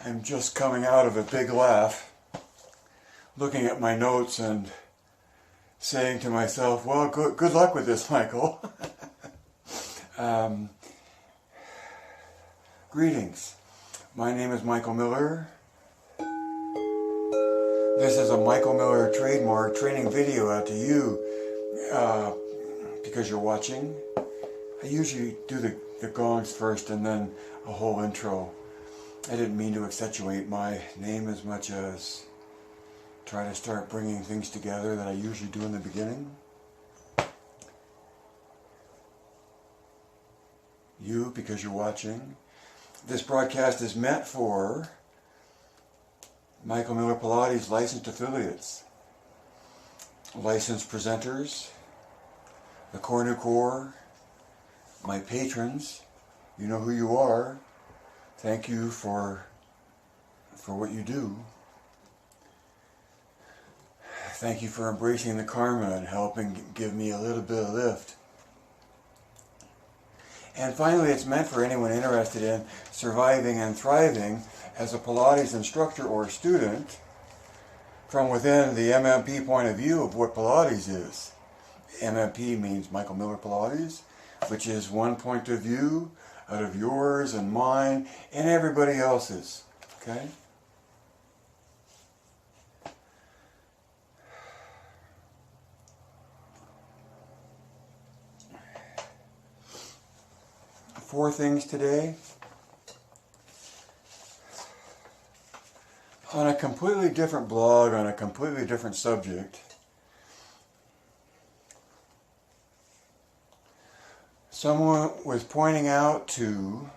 I'm just coming out of a big laugh, looking at my notes and saying to myself, well, good luck with this, Michael. Greetings. My name is Michael Miller. This is a Michael Miller trademark training video out to you because you're watching. I usually do the gongs first and then a whole intro. I didn't mean to accentuate my name as much as try to start bringing things together that I usually do in the beginning. You, because you're watching. This broadcast is meant for Michael Miller Pilates licensed affiliates, licensed presenters, the Core New Core, my patrons. You know who you are. Thank you for what you do. Thank you for embracing the karma and helping give me a little bit of lift. And finally, it's meant for anyone interested in surviving and thriving as a Pilates instructor or student from within the MMP point of view of what Pilates is. MMP means Michael Miller Pilates, which is one point of view out of yours and mine and everybody else's. Okay? Four things today. On a completely different blog, on a completely different subject, someone was pointing to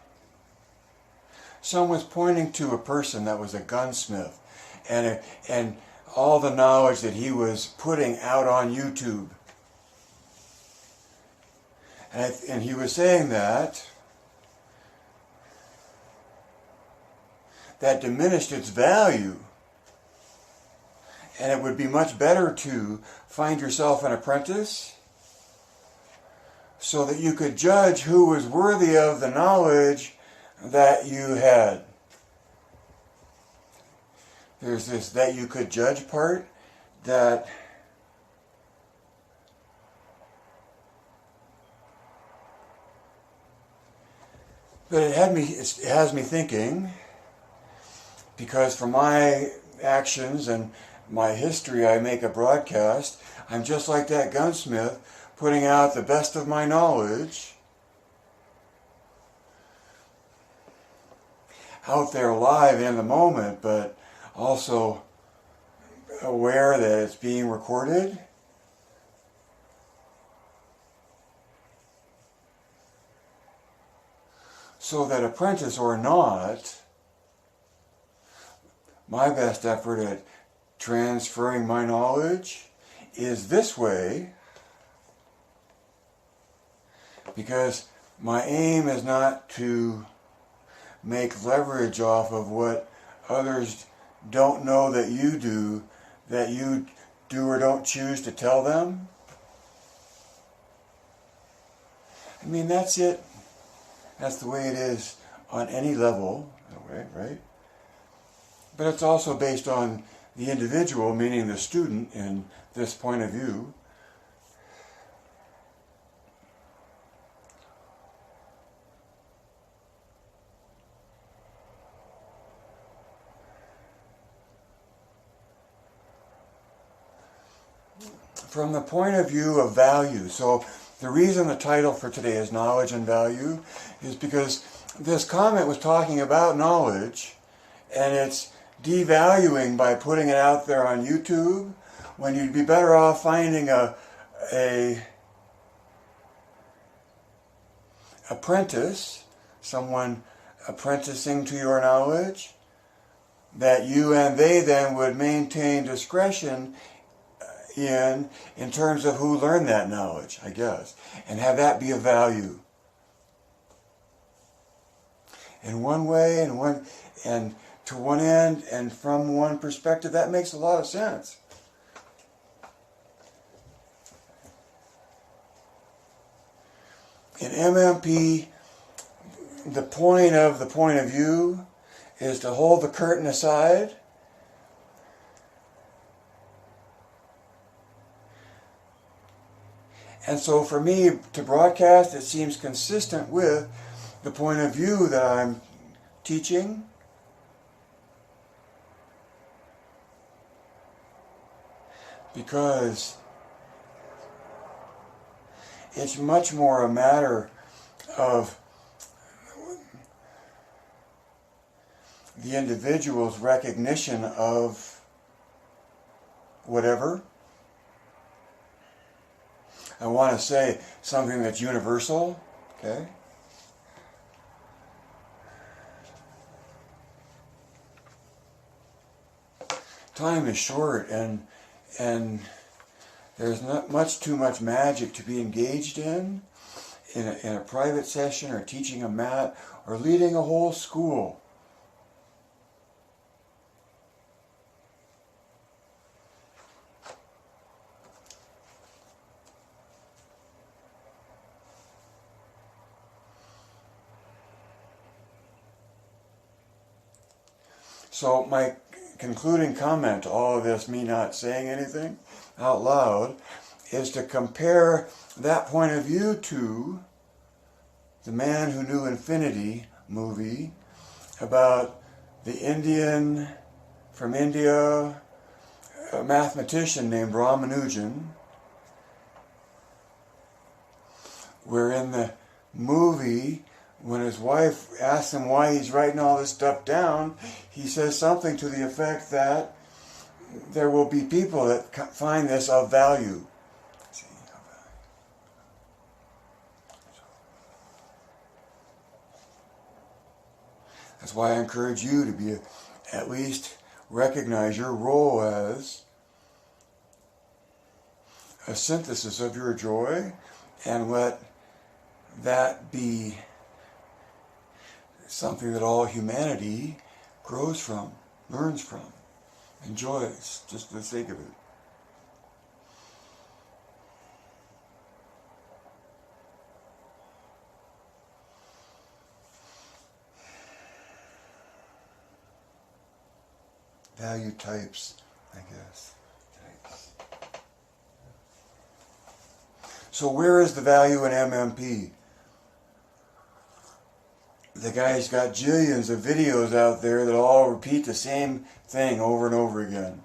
a person that was a gunsmith and all the knowledge that he was putting out on YouTube. And he was saying that diminished its value. And it would be much better to find yourself an apprentice so that you could judge who was worthy of the knowledge that you had. There's this that you could judge part but it has me thinking, because for my actions and my history, I make a broadcast. I'm just like that gunsmith, putting out the best of my knowledge out there live in the moment, but also aware that it's being recorded. So that apprentice or not, my best effort at transferring my knowledge is this way, because my aim is not to make leverage off of what others don't know that you do or don't choose to tell them. I mean, that's it. That's the way it is on any level, right? But it's also based on the individual, meaning the student, in this point of view. From the point of view of value. So the reason the title for today is Knowledge and Value is because this comment was talking about knowledge, and it's devaluing by putting it out there on YouTube, when you'd be better off finding a apprentice, someone apprenticing to your knowledge, that you and they then would maintain discretion in terms of who learned that knowledge, I guess, and have that be a value. In one way, and to one end, and from one perspective, that makes a lot of sense. In MMP, the point of view is to hold the curtain aside and so for me to broadcast, it seems consistent with the point of view that I'm teaching. Because it's much more a matter of the individual's recognition of whatever. I want to say something that's universal, okay? Time is short, and there's not too much magic to be engaged in a private session, or teaching a mat, or leading a whole school. So my concluding comment to all of this, me not saying anything out loud, is to compare that point of view to The Man Who Knew Infinity movie about the Indian from India, a mathematician named Ramanujan, where in the movie, when his wife asks him why he's writing all this stuff down, he says something to the effect that there will be people that find this of value. That's why I encourage you to be, at least recognize your role as a synthesis of your joy, and let that be something that all humanity grows from, learns from, enjoys, just for the sake of it. Value types, I guess. Types. So where is the value in MMP? The guy's got jillions of videos out there that all repeat the same thing over and over again.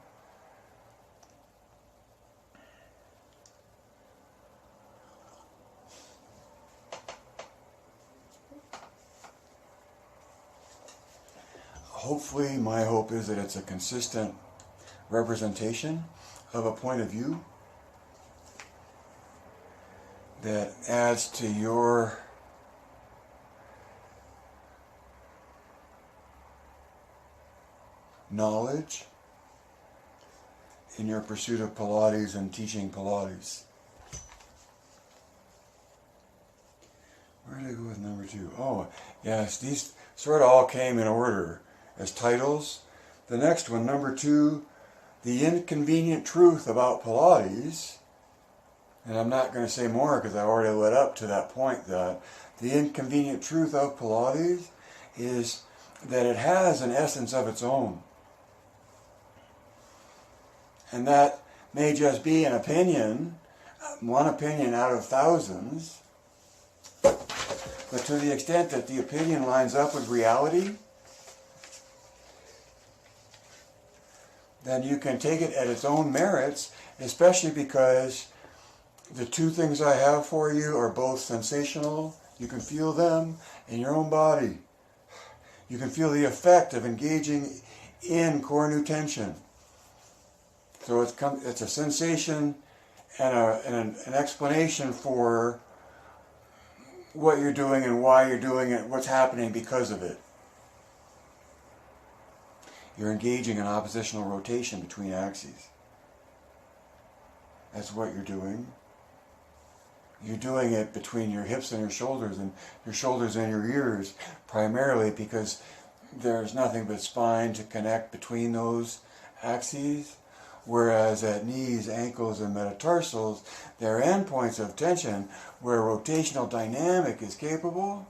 Hopefully, my hope is that it's a consistent representation of a point of view that adds to your knowledge in your pursuit of Pilates and teaching Pilates. Where did I go with number 2? Oh, yes, these sort of all came in order as titles. The next one, number 2, The Inconvenient Truth About Pilates. And I'm not going to say more because I already led up to that point, that the inconvenient truth of Pilates is that it has an essence of its own. And that may just be an opinion, one opinion out of thousands, but to the extent that the opinion lines up with reality, then you can take it at its own merits, especially because the two things I have for you are both sensational. You can feel them in your own body. You can feel the effect of engaging in core new tension. So it's a sensation and an explanation for what you're doing and why you're doing it, what's happening because of it. You're engaging in oppositional rotation between axes. That's what you're doing. You're doing it between your hips and your shoulders and your ears, primarily because there's nothing but spine to connect between those axes. Whereas at knees, ankles, and metatarsals, there are endpoints of tension where rotational dynamic is capable.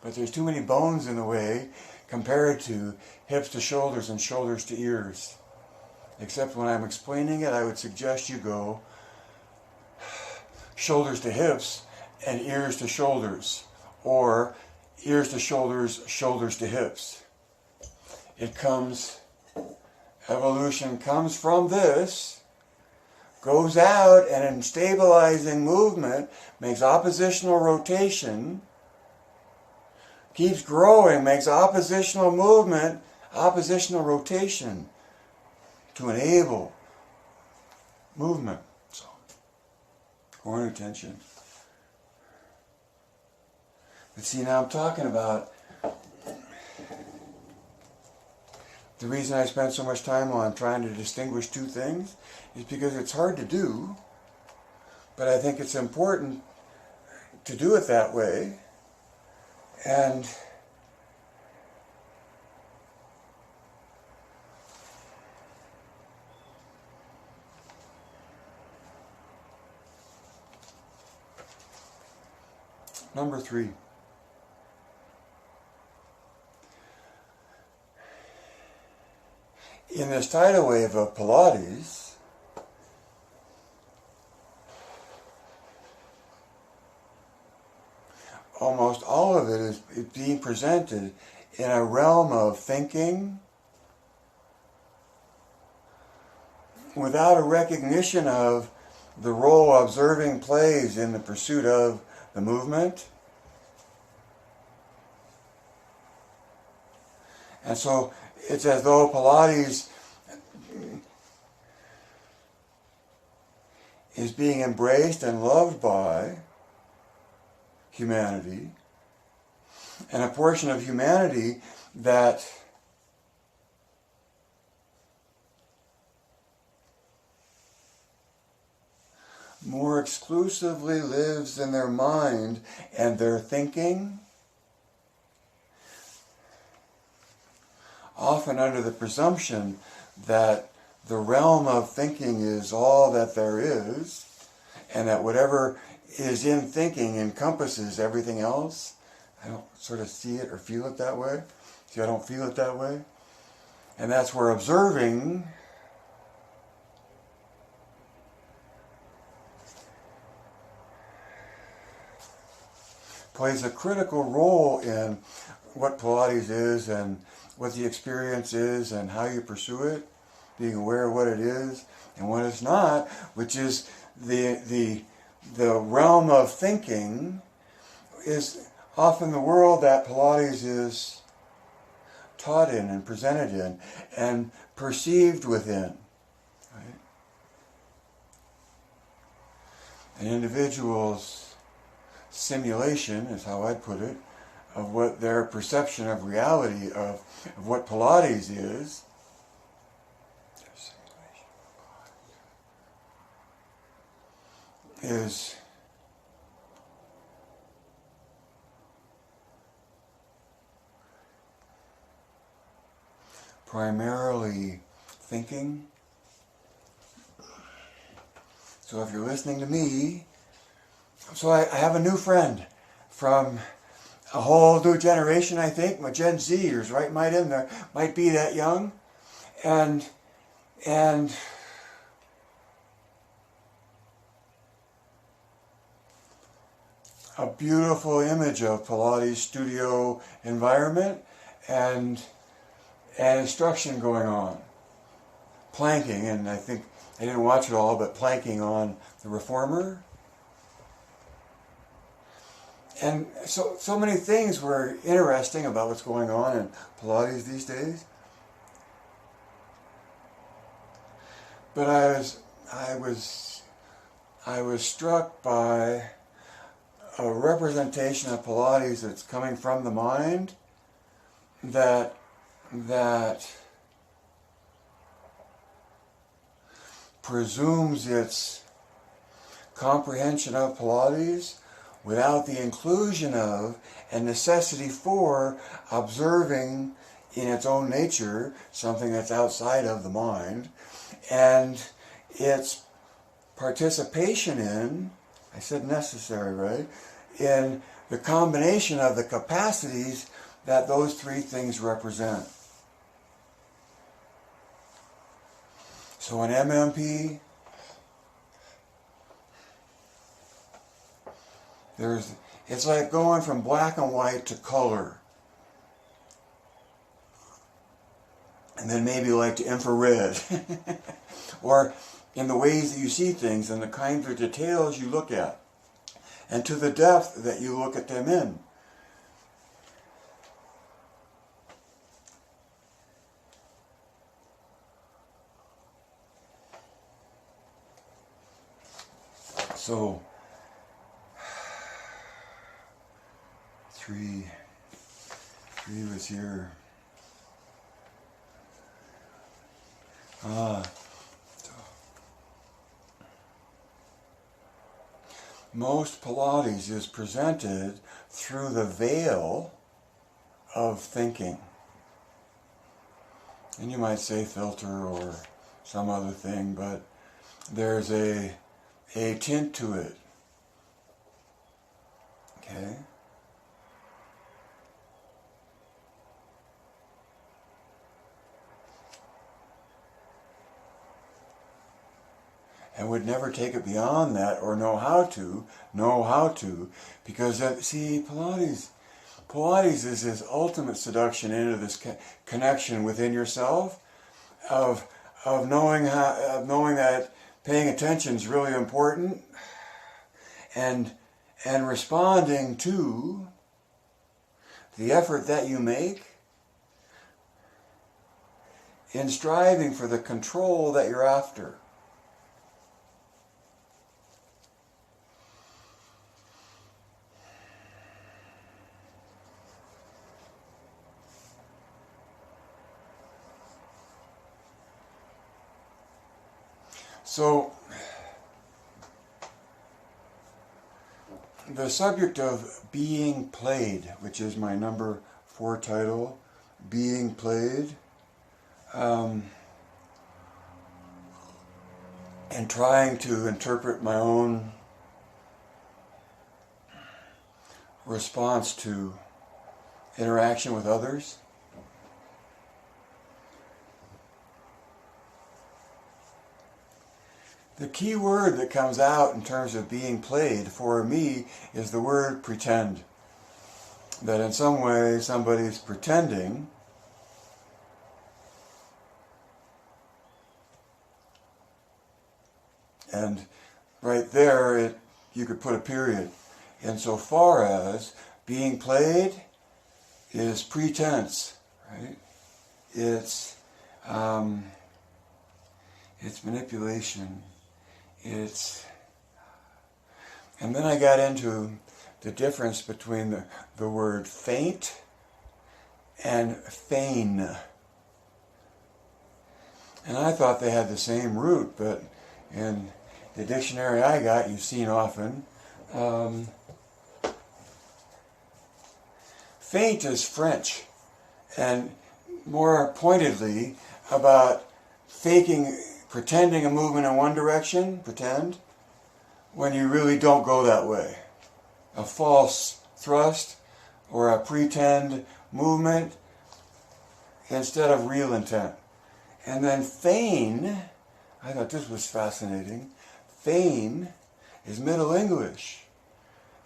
but there's too many bones in the way compared to hips to shoulders and shoulders to ears. Except when I'm explaining it, I would suggest you go shoulders to hips and ears to shoulders, or ears to shoulders, shoulders to hips. Evolution comes from this, goes out, and in stabilizing movement makes oppositional rotation, keeps growing, makes oppositional movement, oppositional rotation to enable movement. So, core and attention. But see, now I'm talking about the reason I spend so much time on trying to distinguish two things is because it's hard to do, but I think it's important to do it that way. And number 3. In this tidal wave of Pilates, almost all of it is being presented in a realm of thinking without a recognition of the role observing plays in the pursuit of the movement. And so it's as though Pilates is being embraced and loved by humanity, and a portion of humanity that more exclusively lives in their mind and their thinking, often under the presumption that the realm of thinking is all that there is, and that whatever is in thinking encompasses everything else. I don't sort of see it or feel it that way. See, I don't feel it that way. And that's where observing plays a critical role in what Pilates is and what the experience is and how you pursue it, being aware of what it is and what it's not, which is the realm of thinking is often the world that Pilates is taught in and presented in and perceived within. Right? An individual's simulation, is how I'd put it, of what their perception of reality of what Pilates is primarily thinking. So if you're listening to me, so I have a new friend from a whole new generation, I think. My Gen Zers, right, might be that young. And a beautiful image of Pilates studio environment and instruction going on. Planking, and I think, I didn't watch it all, but planking on the reformer. And so many things were interesting about what's going on in Pilates these days. But I was struck by a representation of Pilates that's coming from the mind that presumes its comprehension of Pilates without the inclusion of and necessity for observing in its own nature something that's outside of the mind, and its participation in, I said necessary, right, in the combination of the capacities that those three things represent. So an MMP, it's like going from black and white to color. And then maybe like to infrared. Or in the ways that you see things and the kinds of details you look at. And to the depth that you look at them in. So, three was here. Most Pilates is presented through the veil of thinking. And you might say filter or some other thing, but there's a tint to it. Okay? And would never take it beyond that or know how to, because see, Pilates is this ultimate seduction into this connection within yourself of knowing that paying attention is really important and responding to the effort that you make in striving for the control that you're after. So, the subject of being played, which is my number 4 title, being played, and trying to interpret my own response to interaction with others. The key word that comes out in terms of being played for me is the word pretend. That in some way somebody's pretending and right there you could put a period. Insofar as being played is pretense, right? It's manipulation. And then I got into the difference between the word feint and feign. And I thought they had the same root, but in the dictionary I got, you've seen often, feint is French, and more pointedly about pretending a movement in one direction, pretend, when you really don't go that way. A false thrust or a pretend movement instead of real intent. And then feign, I thought this was fascinating, feign is Middle English.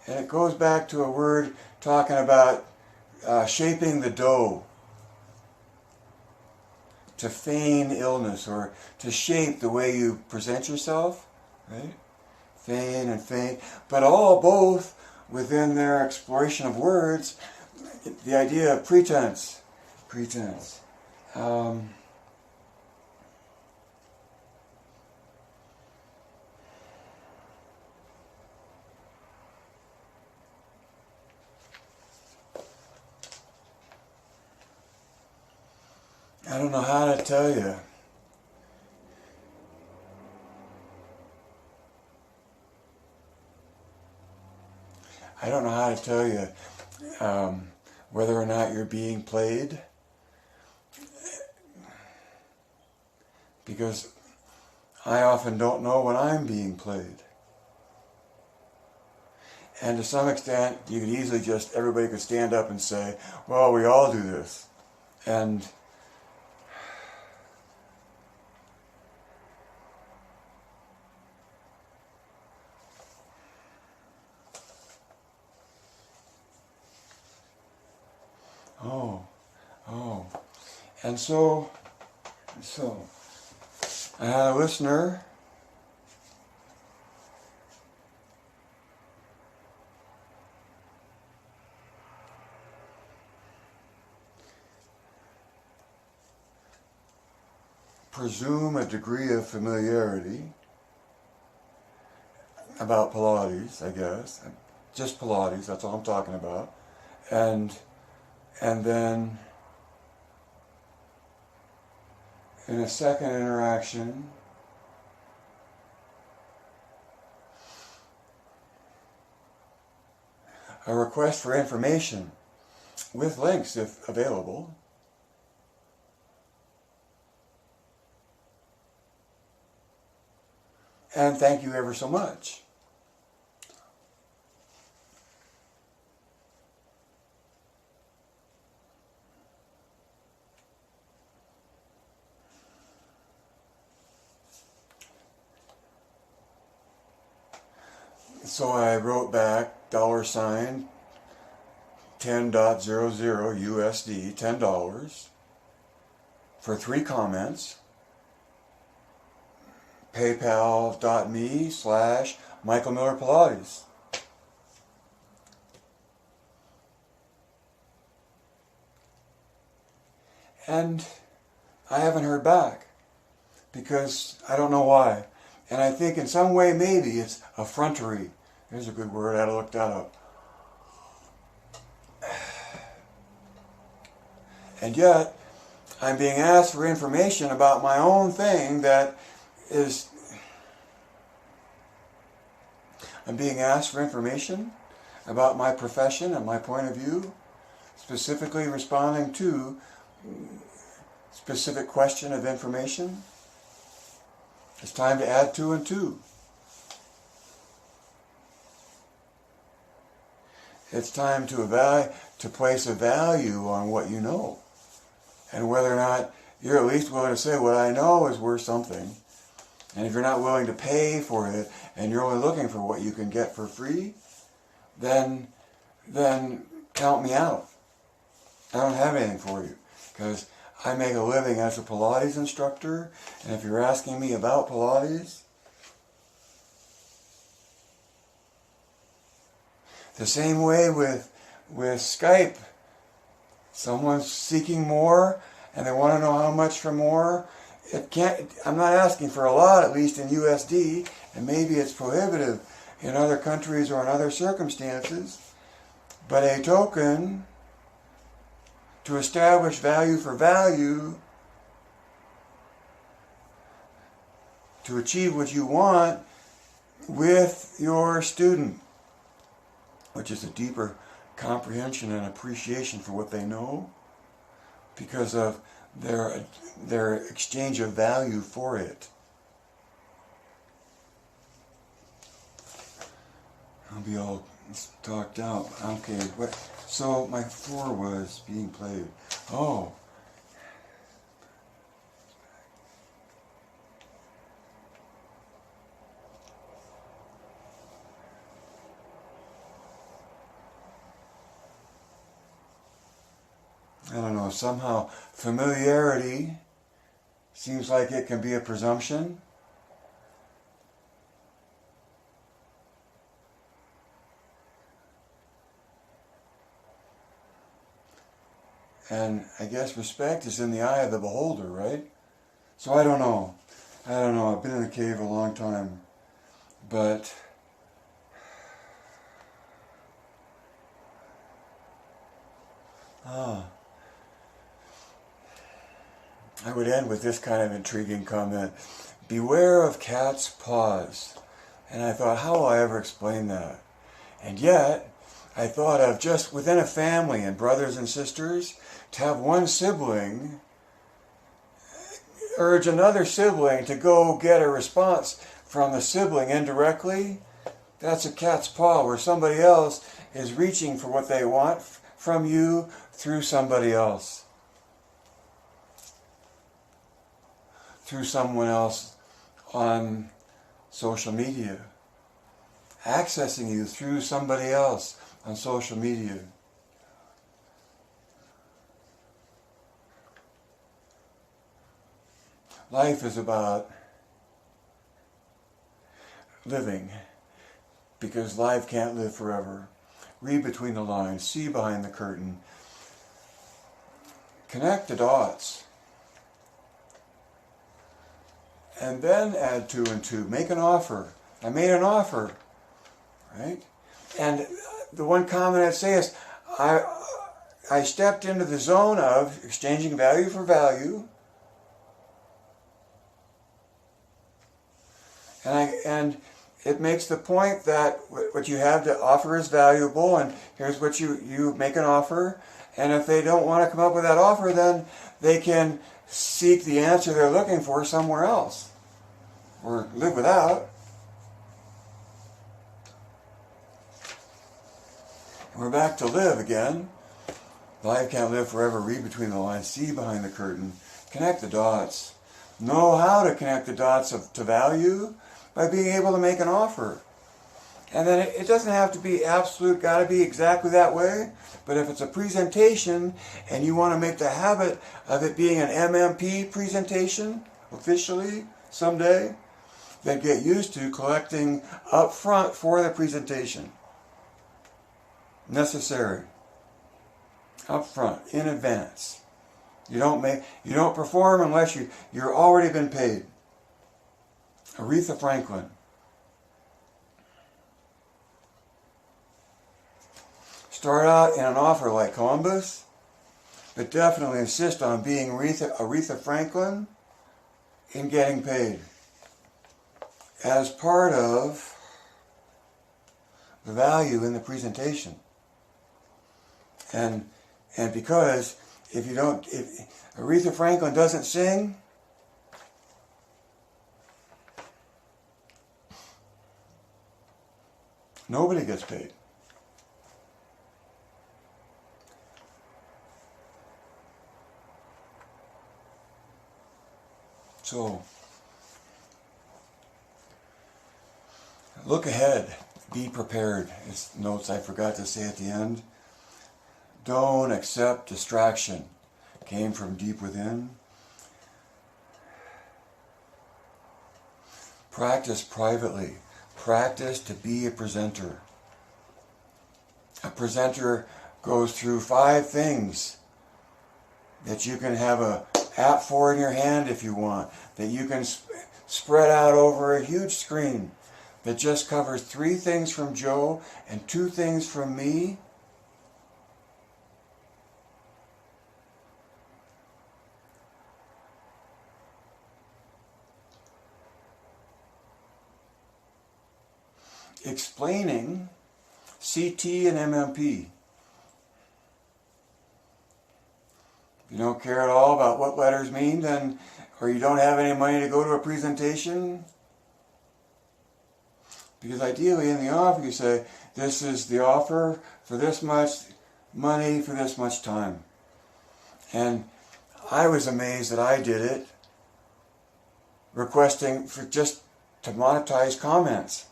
And it goes back to a word talking about shaping the dough. To feign illness or to shape the way you present yourself, right? Feign and feint, but both within their exploration of words, the idea of pretense. I don't know how to tell you. I don't know how to tell you whether or not you're being played, because I often don't know when I'm being played. And to some extent, you could easily just, everybody could stand up and say, well, we all do this. And and so I had a listener presume a degree of familiarity about Pilates, I guess. Just Pilates, that's all I'm talking about. And then in a second interaction, a request for information with links if available. And thank you ever so much. So I wrote back $10.00 USD, $10 for 3 comments. PayPal.me/michaelmillerpilates. And I haven't heard back because I don't know why. And I think in some way maybe it's effrontery. There's a good word, I had to look that up. And yet, I'm being asked for information about my own thing that is... I'm being asked for information about my profession and my point of view, specifically responding to specific question of information. It's time to add 2 and 2. It's time to place a value on what you know, and whether or not you're at least willing to say what I know is worth something. And if you're not willing to pay for it, and you're only looking for what you can get for free, then count me out. I don't have anything for you, because I make a living as a Pilates instructor, and if you're asking me about Pilates, the same way with Skype, someone's seeking more, and they want to know how much for more. I'm not asking for a lot, at least in USD, and maybe it's prohibitive in other countries or in other circumstances, but a token to establish value for value, to achieve what you want with your student, which is a deeper comprehension and appreciation for what they know because of their exchange of value for it. I'll be all talked out. Okay, so my 4 was being played. Oh. I don't know, somehow familiarity seems like it can be a presumption. And I guess respect is in the eye of the beholder, right? So I don't know. I've been in the cave a long time. But I would end with this kind of intriguing comment. Beware of cat's paws. And I thought, how will I ever explain that? And yet, I thought of just within a family and brothers and sisters, to have one sibling urge another sibling to go get a response from the sibling indirectly, That's a cat's paw where somebody else is reaching for what they want from you through somebody else. Through someone else on social media. Accessing you through somebody else on social media. Life is about living, because life can't live forever. Read between the lines, see behind the curtain, connect the dots, and then add 2 and 2. Make an offer. I made an offer, right? And the one comment I'd say is, I stepped into the zone of exchanging value for value, and it makes the point that what you have to offer is valuable, and here's what you make an offer, and if they don't want to come up with that offer, then they can seek the answer they're looking for somewhere else, or live without. And we're back to live again. Life can't live forever. Read between the lines, see behind the curtain, connect the dots. Know how to connect the dots to value by being able to make an offer. And then it doesn't have to be absolute, got to be exactly that way, but if it's a presentation and you want to make the habit of it being an MMP presentation officially someday, then get used to collecting up front for the presentation. Necessary. Up front, in advance. You don't perform unless you're already been paid. Aretha Franklin. Start out in an offer like Columbus, but definitely insist on being Aretha Franklin in getting paid as part of the value in the presentation. And because if Aretha Franklin doesn't sing, nobody gets paid. So, look ahead. Be prepared. It's notes I forgot to say at the end. Don't accept distraction. Came from deep within. Practice privately. Practice to be a presenter. A presenter goes through 5 things that you can have a app for in your hand if you want, that you can spread out over a huge screen that just covers 3 things from Joe and 2 things from me. Explaining CT and MMP. If you don't care at all about what letters mean, then, or you don't have any money to go to a presentation, because ideally in the offer you say, this is the offer for this much money for this much time. And I was amazed that I did it, requesting for just to monetize comments.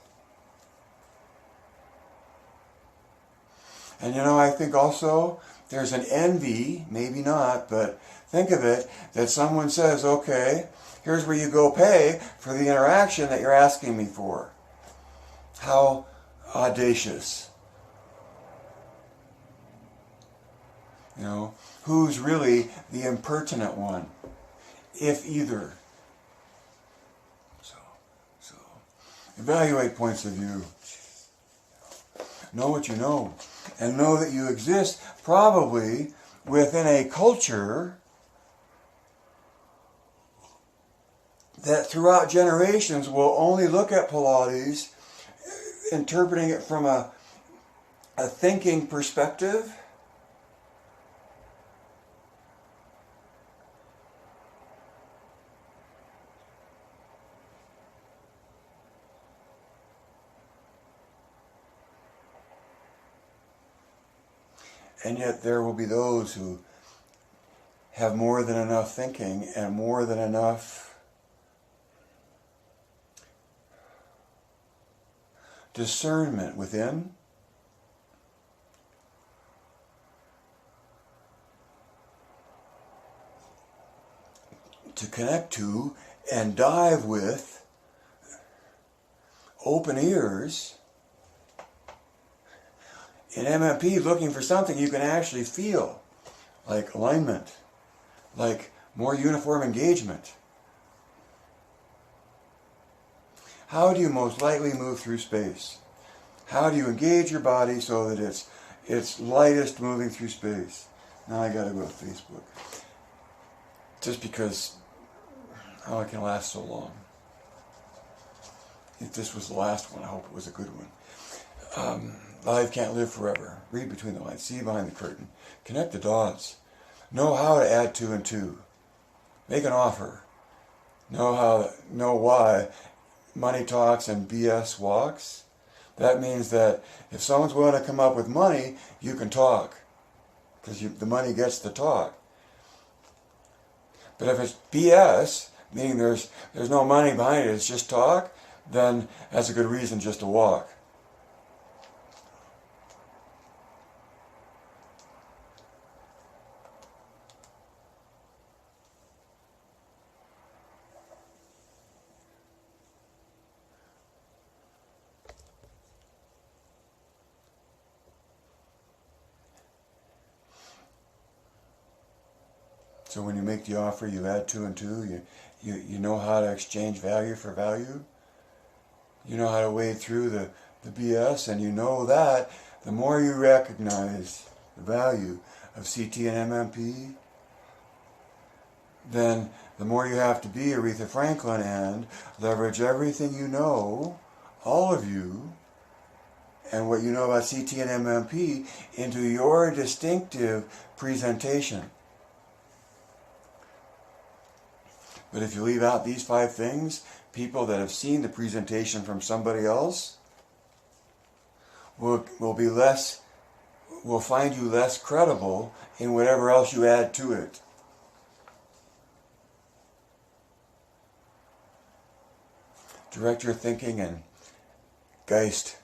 And I think also there's an envy, maybe not, but think of it, that someone says, okay, here's where you go pay for the interaction that you're asking me for. How audacious. Who's really the impertinent one, if either? So evaluate points of view. Know what you know. And know that you exist probably within a culture that throughout generations will only look at Pilates, interpreting it from a thinking perspective. And yet there will be those who have more than enough thinking and more than enough discernment within to connect to and dive with open ears in MMP, looking for something you can actually feel, like alignment, like more uniform engagement. How do you most likely move through space? How do you engage your body so that it's lightest moving through space? Now I gotta go to Facebook. Just because how it can last so long. If this was the last one, I hope it was a good one. Life can't live forever. Read between the lines. See behind the curtain. Connect the dots. Know how to add two and two. Make an offer. Know why money talks and BS walks. That means that if someone's willing to come up with money, you can talk. Because the money gets the talk. But if it's BS, meaning there's no money behind it, it's just talk, then that's a good reason just to walk. So when you make the offer, you add two and two. You know how to exchange value for value. You know how to wade through the BS, and you know that the more you recognize the value of CT and MMP, then the more you have to be Aretha Franklin and leverage everything you know, all of you, and what you know about CT and MMP into your distinctive presentation. But if you leave out these 5 things, people that have seen the presentation from somebody else will find you less credible in whatever else you add to it. Direct your thinking and Geist